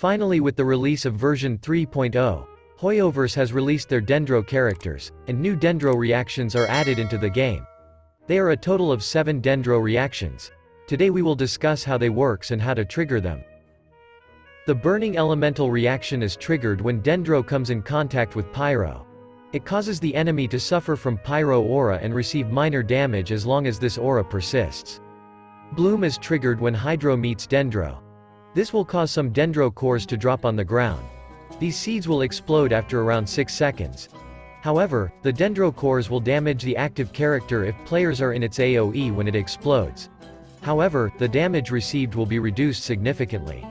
Finally, with the release of version 3.0, Hoyoverse has released their Dendro Characters, and new Dendro Reactions are added into the game. They are a total of 7 Dendro Reactions. Today we will discuss how they works and how to trigger them. The Burning Elemental reaction is triggered when Dendro comes in contact with Pyro. It causes the enemy to suffer from Pyro aura and receive minor damage as long as this aura persists. Bloom is triggered when Hydro meets Dendro. This will cause some Dendro cores to drop on the ground. These seeds will explode after around 6 seconds. However, the Dendro cores will damage the active character if players are in its AoE when it explodes. However, the damage received will be reduced significantly.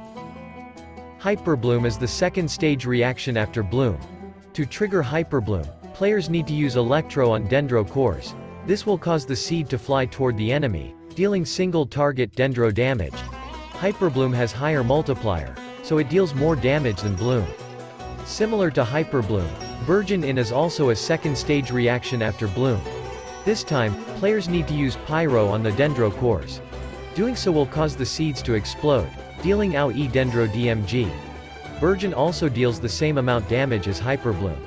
Hyperbloom is the second stage reaction after Bloom. To trigger Hyperbloom, players need to use Electro on Dendro cores. This will cause the seed to fly toward the enemy, dealing single target Dendro damage. Hyperbloom has higher multiplier, so it deals more damage than Bloom. Similar to Hyperbloom, Virgin In is also a second stage reaction after Bloom. This time, players need to use Pyro on the Dendro cores. Doing so will cause the seeds to explode, dealing AoE Dendro DMG. Virgin also deals the same amount damage as Hyperbloom.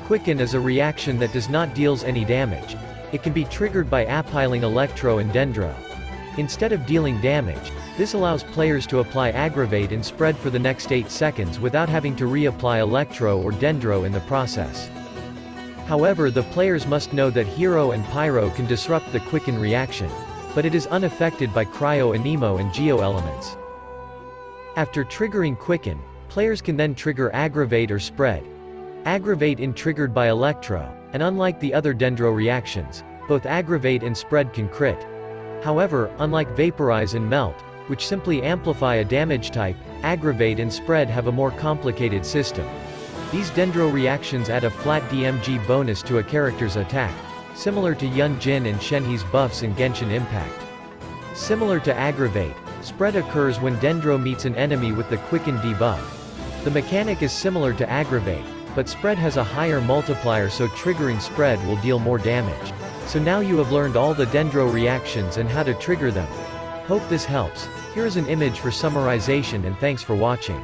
Quicken is a reaction that does not deals any damage. It can be triggered by appiling Electro and Dendro. Instead of dealing damage, this allows players to apply aggravate and spread for the next 8 seconds without having to reapply Electro or Dendro in the process. However, the players must know that Hero and Pyro can disrupt the Quicken reaction, but it is unaffected by Cryo Anemo and Geo elements. After triggering Quicken, players can then trigger Aggravate or Spread. Aggravate in triggered by Electro, and unlike the other Dendro reactions, both Aggravate and Spread can crit. However, unlike Vaporize and Melt, which simply amplify a damage type, Aggravate and Spread have a more complicated system. These Dendro reactions add a flat DMG bonus to a character's attack, similar to Yun Jin and Shenhe's buffs in Genshin Impact. Similar to Aggravate, Spread occurs when Dendro meets an enemy with the Quicken debuff. The mechanic is similar to Aggravate, but Spread has a higher multiplier, so triggering Spread will deal more damage. So now you have learned all the Dendro reactions and how to trigger them. Hope this helps. Here is an image for summarization, and thanks for watching.